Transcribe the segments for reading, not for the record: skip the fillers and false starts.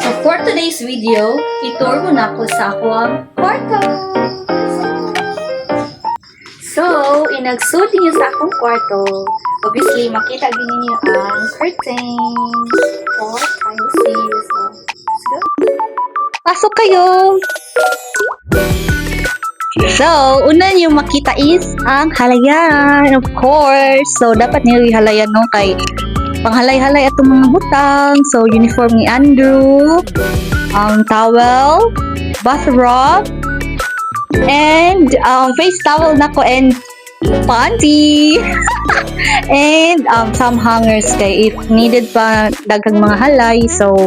So for today's video, itour mo na ko sa akong kwarto. So, inagsuot niyo sa akong kwarto. Obviously, makita din niyo ang curtains. Oh, can you see? So, let's go. Pasok kayo! So, una niyo makita is ang halayan, of course. So, dapat niyo ihalayan no kay panghalay-halay atong mga butang. So, uniform ni Andrew, towel, bathrobe, and face towel nako and panty. And some hangers kay if needed pa daghang mga halay. So,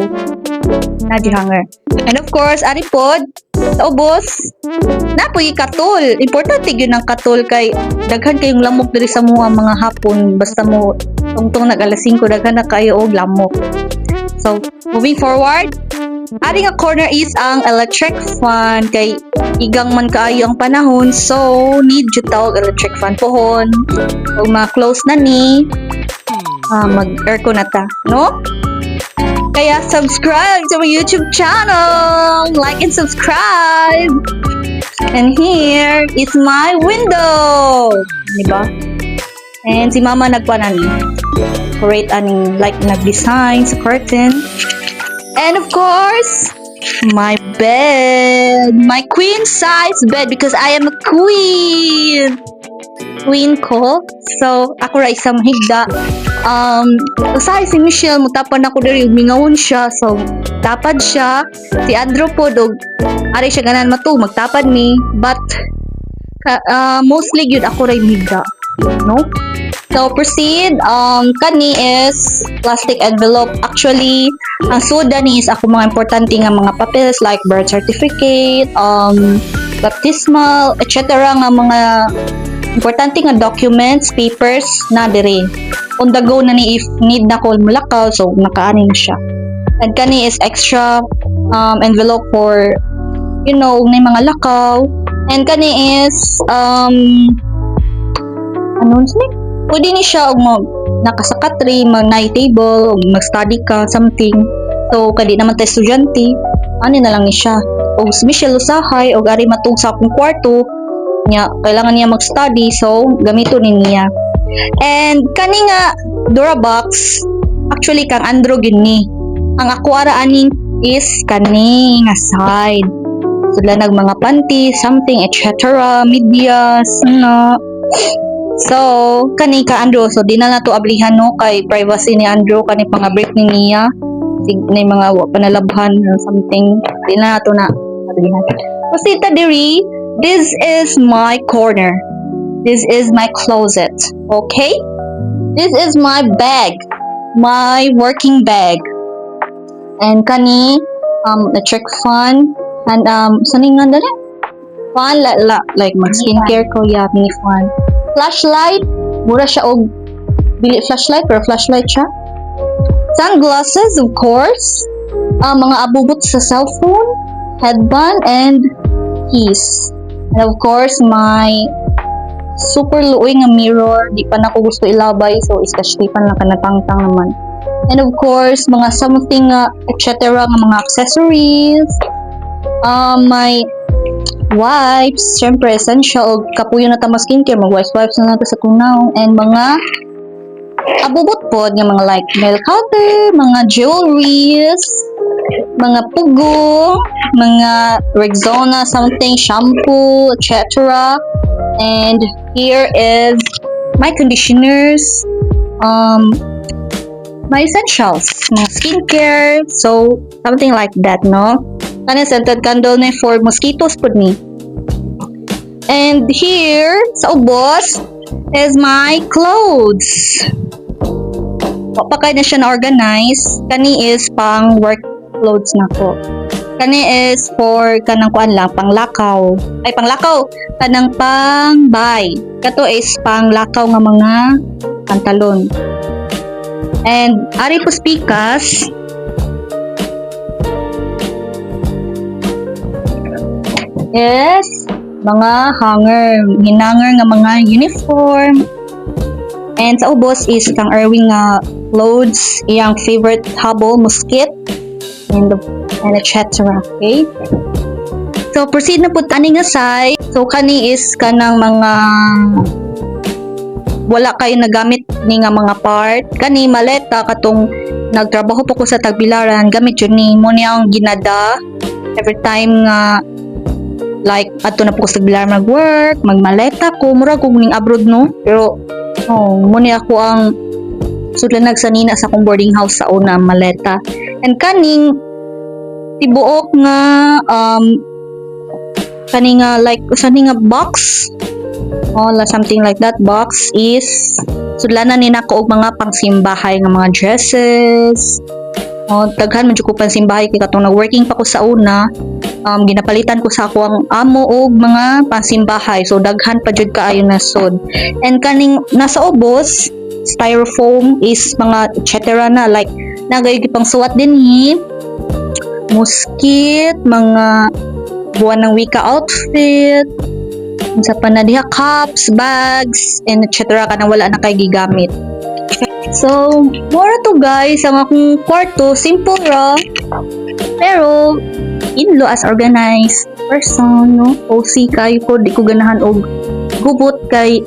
nadi hanger. And of course, ari pod sa ubos napoy katul. Importante gyud ang katul kay daghan kayong lamok diri sa mga hapon basta mo tungtong nag-alas 5 daghan na kayo og lamok. So, moving forward, ari nga corner is ang electric fan kay igang man kaayo ang panahon, so need jud tawag electric fan pohon. Ug ma-close na ni mag-aircon na ta, no? Kaya subscribe to my YouTube channel, like and subscribe. And here is my window, diba? And si mama nagpanan create aning like nag-design sa curtain. And of course, my bed, my queen size bed because I am a queen ko. So ako ra isang higda. Usahay si Michelle mutapan ako diri mingawon siya. So tapad siya. Si Andrew po dog ari siya ganan matu magtapad ni, but mostly gyud ako ra higda, no? So proceed. Kani is plastic envelope. Actually, ang suda ni is ako mga importante nga mga papeles like birth certificate, baptismal, etc. nga mga importante nga documents, papers na diri. On the go na ni if need na ko mulakaw, so nakaani na siya. And kani is extra envelope for may mga lakaw. And kani is pwede ni siya og nakasakatri, mag-night table, og mag-study ka, something. So, kadi naman tayo estudyante, ani na lang ni siya. Og si Michelle usahay, og ari matug sa akong kwarto, niya, kailangan niya mag-study, so, gamito ni niya. And, kani nga, Durabox, actually, kang Andrew gini. Ang ako araaning is kani nga side. Sila nag mga panty, something, etc. Medias, So, kani ka Andrew, so di na nato ablihan no kay privacy ni Andrew kani pang break ni niya. Sig mga panalabhan or something. Di na nato na ablihan. Kusita diri, this is my corner. This is my closet. Okay? This is my bag. My working bag. And kani electric fan and saning nga dali. Fan like mag skincare ko mini fan. Flashlight, mura siya og bili flashlight pero flashlight siya. Sunglasses, of course. Mga abubot sa cellphone, headband, and keys. And of course, my super luoy nga mirror. Di pa na ko gusto ilabay, so iskashtipan lang kanatangtang naman. And of course, mga something, etc. nga mga accessories. My wipes, syempre essential, kapuyo na tama skincare, mag-wipes na natin sa kunaw, and mga abubot po, nga mga like nail cutter, mga jewelries, mga pugo, mga Rexona, something, shampoo, etc. And here is my conditioners, my essentials, mga skincare, so something like that, no? Kani scented candle na for mosquitoes po ni. And here, sa ubos, is my clothes. Pakay na siya na-organize. Kani is pang work clothes na ko. Kani is for kanang kuan lang, panglakaw. Ay, panglakaw. Kanang pang-buy. Kato is panglakaw nga mga pantalon. And, ari po spikas. Yes, mga hanger, hinanger nga mga uniform. And sa ubos is kang Erwin nga clothes, iyang favorite habo, musket. and etc. Okay? So, proceed na po tani nga side. So, kani is kanang mga wala kayo nagamit ni nga mga part. Kani maleta katong nagtrabaho po ko sa Tagbilaran, gamit yun ni mo niyang ginada every time nga like ato na po ko sa Tagbilaran mag-work, magmaleta ko, murag kog ning abroad no. Pero mo ni ako ang sudlanag sa nina sa akong boarding house sa una maleta. And kaning tibuok nga kani nga like usani nga box something like that box is sudlanan ni nako og mga pangsimbahay nga mga dresses. Daghan man jud ko pangsimbahay kay katong nag-working pa ko sa una, ginapalitan ko sa ako ang amo og mga pangsimbahay. So daghan pa jud kaayo na sud. And kaning nasa ubos, styrofoam is mga etc. na like nagay pang suwat dinhi. Muskit, mga buwan ng wika outfit, sa panadiha cups, bags, and etc. Kanang wala na kay gigamit. So, mura to guys, ang akong kwarto, simple ra, pero inlo as organized person, no? OC kayo ko, di ko ganahan og gubot kay,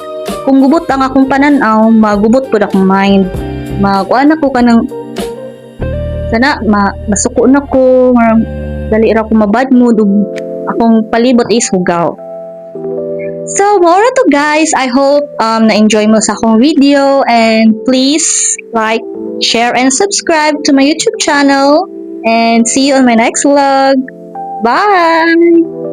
kung gubot ang akong pananaw, magubot po akong mind. Makuan ako kanang, sana, masuko na ko, dali ra ko mabad mood, akong palibot is hugaw. So, more to guys. I hope na-enjoy mo sa akong video and please like, share, and subscribe to my YouTube channel and see you on my next vlog. Bye!